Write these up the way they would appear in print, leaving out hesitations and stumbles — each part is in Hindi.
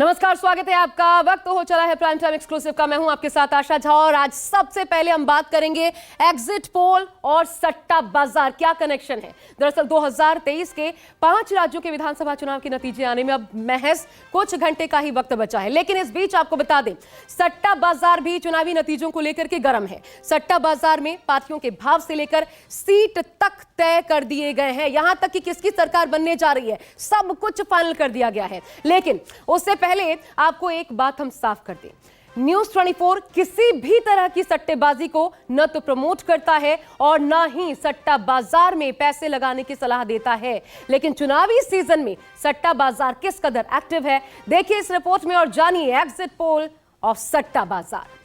नमस्कार, स्वागत है आपका। वक्त हो चला है प्राइम टाइम एक्सक्लूसिव का। मैं हूं आपके साथ आशा झा और आज सबसे पहले हम बात करेंगे एग्जिट पोल और सट्टा बाजार, क्या कनेक्शन है। दरअसल 2023 के 5 राज्यों के विधानसभा चुनाव के नतीजे आने में अब महज कुछ घंटे का ही वक्त बचा है, लेकिन इस बीच आपको बता दें सट्टा बाजार भी चुनावी नतीजों को लेकर के गर्म है। सट्टा बाजार में पार्टियों के भाव से लेकर सीट तक तय कर दिए गए हैं, यहां तक कि किसकी सरकार बनने जा रही है सब कुछ फाइनल कर दिया गया है। लेकिन उससे पहले आपको एक बात हम साफ कर दें, न्यूज 24 किसी भी तरह की सट्टेबाजी को न तो प्रमोट करता है और न ही सट्टा बाजार में पैसे लगाने की सलाह देता है। लेकिन चुनावी सीजन में सट्टा बाजार किस कदर एक्टिव है, देखिए इस रिपोर्ट में और जानिए एग्जिट पोल ऑफ सट्टा बाजार।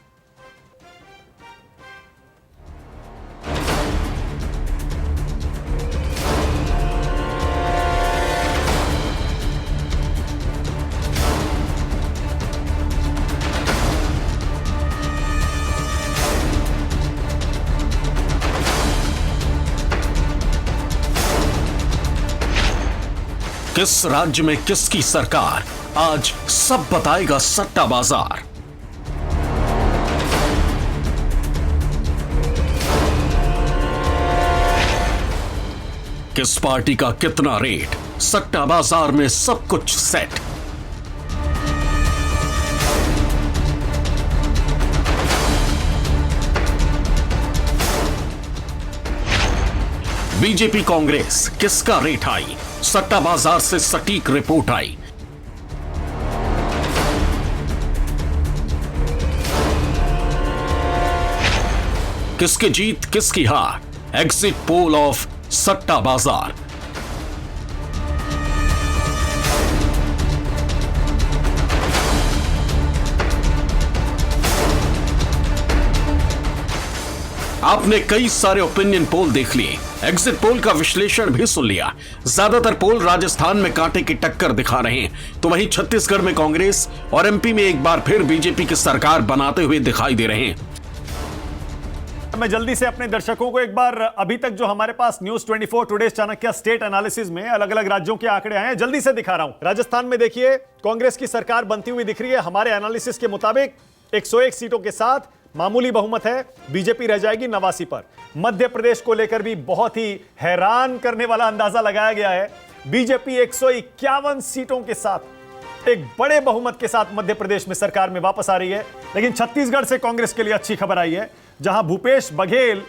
किस राज्य में किसकी सरकार, आज सब बताएगा सट्टा बाजार। किस पार्टी का कितना रेट, सट्टा बाजार में सब कुछ सेट। बीजेपी कांग्रेस किसका रेट आई, सट्टा बाजार से सटीक रिपोर्ट आई। किसकी जीत किसकी हार, एग्जिट पोल ऑफ सट्टा बाजार। आपने कई सारे ओपिनियन पोल देख लिए, एग्जिट पोल का विश्लेषण भी सुन लिया। ज्यादातर पोल राजस्थान में कांटे की टक्कर दिखा रहे हैं, तो वहीं छत्तीसगढ़ में कांग्रेस और एमपी में एक बार फिर बीजेपी की सरकार बनाते हुए दिखाई दे रहे हैं। मैं जल्दी से अपने दर्शकों को एक बार अभी तक जो हमारे पास news 24 today Chanakya state analysis में अलग अलग राज्यों के आंकड़े आए हैं, जल्दी से दिखा रहा हूं। राजस्थान में देखिए कांग्रेस की सरकार बनती हुई दिख रही है। हमारे एनालिसिस के मुताबिक 101 सीटों के साथ मामूली बहुमत है, बीजेपी रह जाएगी 89 पर। मध्य प्रदेश को लेकर भी बहुत ही हैरान करने वाला अंदाजा लगाया गया है। बीजेपी 151 सीटों के साथ एक बड़े बहुमत के साथ मध्य प्रदेश में सरकार में वापस आ रही है। लेकिन छत्तीसगढ़ से कांग्रेस के लिए अच्छी खबर आई है, जहां भूपेश बघेल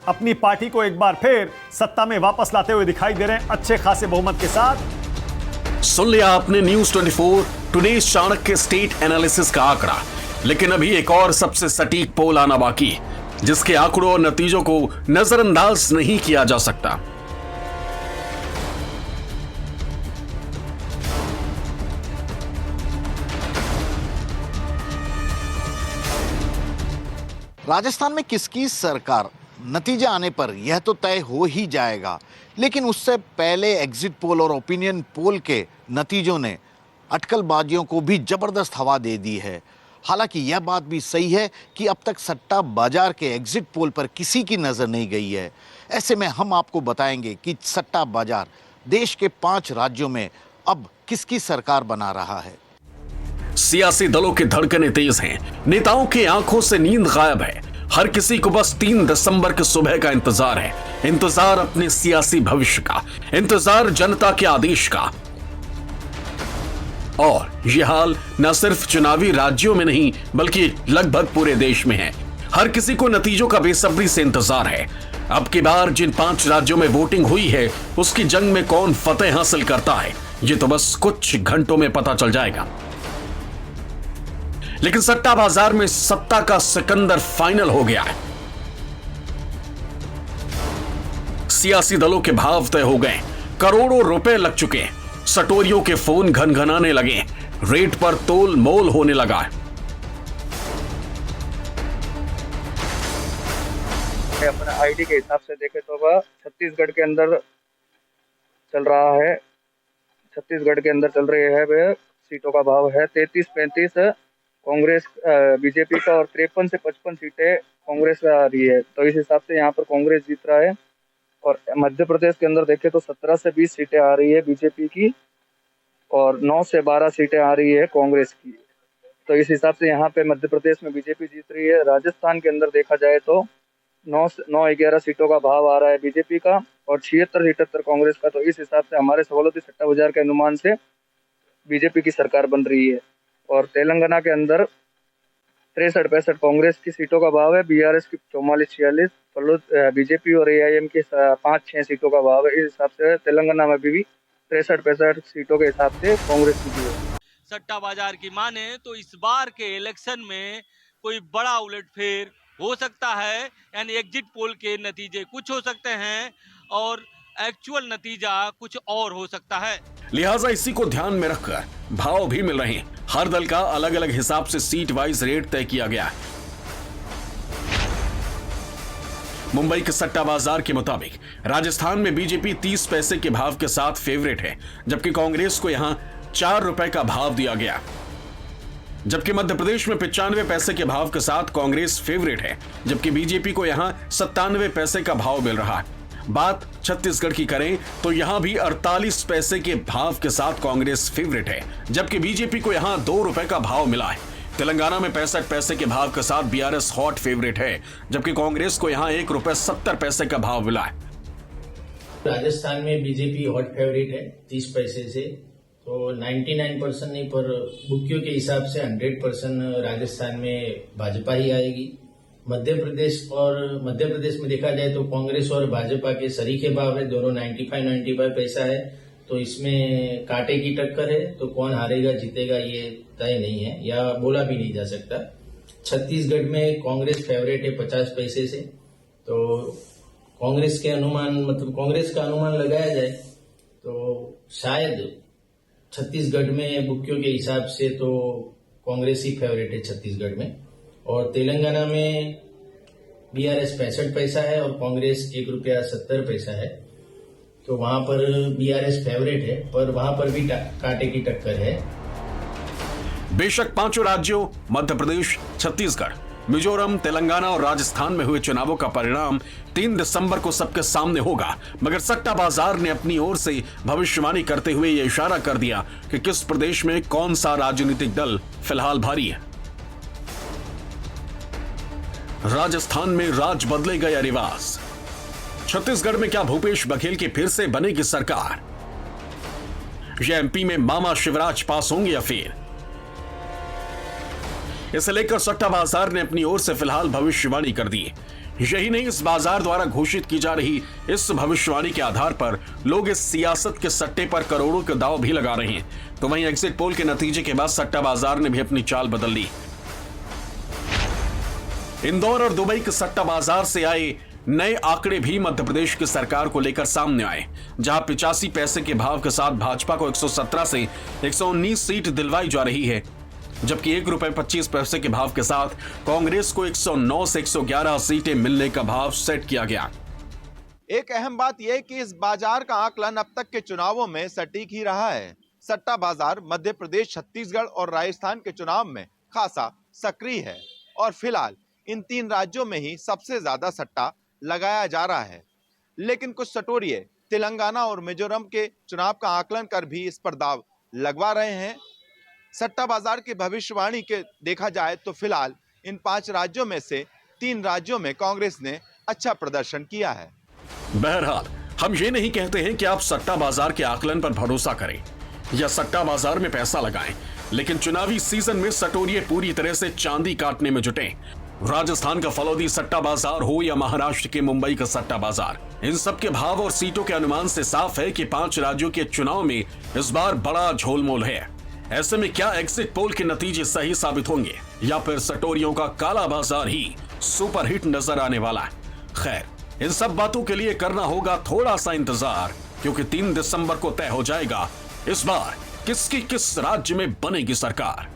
अपनी पार्टी को एक बार फिर सत्ता में वापस लाते हुए दिखाई दे रहे हैं अच्छे खासे बहुमत के साथ। सुन लिया आपने news 24 today Chanakya state analysis का आंकड़ा, लेकिन अभी एक और सबसे सटीक पोल आना बाकी है, जिसके आंकड़ों और नतीजों को नजरअंदाज नहीं किया जा सकता। राजस्थान में किसकी सरकार, नतीजे आने पर यह तो तय हो ही जाएगा, लेकिन उससे पहले एग्जिट पोल और ओपिनियन पोल के नतीजों ने अटकलबाजियों को भी जबरदस्त हवा दे दी है। हालांकि यह बात भी सही है कि अब तक सट्टा बाजार के एग्जिट पोल पर किसी की नजर नहीं गई है। ऐसे में हम आपको बताएंगे कि सट्टा बाजार देश के 5 राज्यों में अब किसकी सरकार बना रहा है। सियासी दलों की धड़कनें तेज हैं, नेताओं की आंखों से नींद गायब है। हर किसी को बस 3 दिसंबर की सुबह का इंतजार है, इंतजार अपने सियासी भविष्य का, इंतजार जनता के आदेश का। और यह हाल न सिर्फ चुनावी राज्यों में नहीं बल्कि लगभग पूरे देश में है। हर किसी को नतीजों का बेसब्री से इंतजार है। अब की बार जिन 5 राज्यों में वोटिंग हुई है, उसकी जंग में कौन फतेह हासिल करता है, ये तो बस कुछ घंटों में पता चल जाएगा। लेकिन सट्टा बाजार में सत्ता का सिकंदर फाइनल हो गया है। सियासी दलों के भाव तय हो गए, करोड़ों रुपए लग चुके हैं, सटोरियों के फोन घनघनाने लगे, रेट पर तोल मोल होने लगा है। अपने आईडी के हिसाब से देखें तो वह छत्तीसगढ़ के अंदर चल रहा है। छत्तीसगढ़ के अंदर चल रही है वह सीटों का भाव है 33-35 कांग्रेस बीजेपी का और 53 से 55 सीटें कांग्रेस में आ रही है। तो इस हिसाब से यहाँ पर कांग्रेस जीत रहा है। और मध्य प्रदेश के अंदर देखें तो 17 से 20 सीटें आ रही है बीजेपी की और 9 से 12 सीटें आ रही है कांग्रेस की। तो इस हिसाब से यहाँ पे मध्य प्रदेश में बीजेपी जीत रही है। राजस्थान के अंदर देखा जाए तो 9-11 सीटों का भाव आ रहा है बीजेपी का और 76-78 कांग्रेस का। तो इस हिसाब से हमारे सवालती सट्टा बाजार के अनुमान से बीजेपी की सरकार बन रही है। और तेलंगाना के अंदर 63-65 कांग्रेस की सीटों का भाव है, बीआरएस की 44-46, बीजेपी और एआईएम की 5-6 सीटों का भाव है। इस हिसाब से तेलंगाना में भी 63-65 सीटों के हिसाब से कांग्रेस की है। सट्टा बाजार की माने तो इस बार के इलेक्शन में कोई बड़ा उलटफेर हो सकता है, यानी एग्जिट पोल के नतीजे कुछ हो सकते हैं और एक्चुअल नतीजा कुछ और हो सकता है। लिहाजा इसी को ध्यान में रखकर भाव भी मिल रहे हैं। हर दल का अलग अलग हिसाब से सीट वाइज रेट तय किया गया है। मुंबई के सट्टा बाजार के मुताबिक राजस्थान में बीजेपी 30 पैसे के भाव के साथ फेवरेट है, जबकि कांग्रेस को यहां 4 रुपए का भाव दिया गया। जबकि मध्य प्रदेश में 95 पैसे के भाव के साथ कांग्रेस फेवरेट है, जबकि बीजेपी को यहां 97 पैसे का भाव मिल रहा है। बात छत्तीसगढ़ की करें तो यहां भी 48 पैसे के भाव के साथ कांग्रेस फेवरेट है, जबकि बीजेपी को यहां 2 रुपए का भाव मिला है। तेलंगाना में 65 पैसे के भाव के साथ बीआरएस हॉट फेवरेट है, जबकि कांग्रेस को यहां 1 रुपए 70 पैसे का भाव मिला है। राजस्थान में बीजेपी हॉट फेवरेट है 30 पैसे से, तो 99% नहीं पर बुकियों के हिसाब से 100% राजस्थान में भाजपा ही आएगी। मध्य प्रदेश में देखा जाए तो कांग्रेस और भाजपा के सरीखे भाव है, दोनों 95 पैसा है, तो इसमें कांटे की टक्कर है। तो कौन हारेगा जीतेगा ये तय नहीं है या बोला भी नहीं जा सकता। छत्तीसगढ़ में कांग्रेस फेवरेट है 50 पैसे से, तो कांग्रेस का अनुमान लगाया जाए तो शायद छत्तीसगढ़ में बुकियों के हिसाब से तो कांग्रेस ही फेवरेट है छत्तीसगढ़ में। और तेलंगाना में बीआरएस 65 पैसा है और कांग्रेस 1 रुपया 70 पैसा है, तो वहां पर बीआरएस फेवरेट है, पर वहां पर भी कांटे की टक्कर है। बेशक पांचों राज्यों मध्य प्रदेश, छत्तीसगढ़, मिजोरम, तेलंगाना और राजस्थान में हुए चुनावों का परिणाम 3 दिसंबर को सबके सामने होगा, मगर सट्टा बाजार ने अपनी ओर से भविष्यवाणी करते हुए यह इशारा कर दिया कि किस प्रदेश में कौन सा राजनीतिक दल फिलहाल भारी है। राजस्थान में राज बदलेगा या रिवाज? छत्तीसगढ़ में क्या भूपेश बघेल की फिर से बनेगी सरकार? या एमपी में मामा शिवराज पास होंगे या फिर? इसे लेकर सट्टा बाजार ने अपनी ओर से फिलहाल भविष्यवाणी कर दी। यही नहीं, इस बाजार द्वारा घोषित की जा रही इस भविष्यवाणी के आधार पर लोग इस सियासत के सट्टे पर करोड़ों के दांव भी लगा रहे हैं। तो वहीं एग्जिट पोल के नतीजे के बाद सट्टा बाजार ने भी अपनी चाल बदल ली। इंदौर और दुबई के सट्टा बाजार से आए नए आंकड़े भी मध्य प्रदेश की सरकार को लेकर सामने आए, जहां 85 पैसे के भाव के साथ भाजपा को 117 से 119 सीट दिलवाई जा रही है, जबकि 1 रुपए 25 पैसे के भाव के साथ कांग्रेस को 109 से 111 सीटें मिलने का भाव सेट किया गया। एक अहम बात यह कि इस बाजार का आकलन अब तक के चुनावों में सटीक ही रहा है। सट्टा बाजार मध्य प्रदेश, छत्तीसगढ़ और राजस्थान के चुनाव में खासा सक्रिय है और फिलहाल इन 3 राज्यों में ही सबसे ज्यादा सट्टा लगाया जा रहा है। लेकिन कुछ सटोरिये तेलंगाना और मिजोरम के चुनाव का आकलन कर भी इस पर दाव लगवा रहे हैं। सट्टा बाजार की भविष्यवाणी के देखा जाए तो फिलहाल इन 5 राज्यों में से 3 राज्यों में कांग्रेस ने अच्छा प्रदर्शन किया है। बहरहाल हम ये नहीं कहते हैं कि आप सट्टा बाजार के आकलन पर भरोसा करें या सट्टा बाजार में पैसा लगाएं, लेकिन चुनावी सीजन में सटोरिये पूरी तरह से चांदी काटने में जुटे। राजस्थान का फलौदी सट्टा बाजार हो या महाराष्ट्र के मुंबई का सट्टा बाजार, इन सब के भाव और सीटों के अनुमान से साफ है कि 5 राज्यों के चुनाव में इस बार बड़ा झोलमोल है। ऐसे में क्या एग्जिट पोल के नतीजे सही साबित होंगे या फिर सटोरियों का काला बाजार ही सुपरहिट नजर आने वाला है? खैर, इन सब बातों के लिए करना होगा थोड़ा सा इंतजार, क्योंकि 3 दिसंबर को तय हो जाएगा इस बार किसकी किस राज्य में बनेगी सरकार।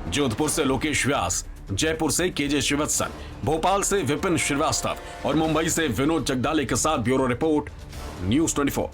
जोधपुर से लोकेश व्यास, जयपुर से केजे श्रीवत्सन, भोपाल से विपिन श्रीवास्तव और मुंबई से विनोद जगदाले के साथ ब्यूरो रिपोर्ट, न्यूज़ 24।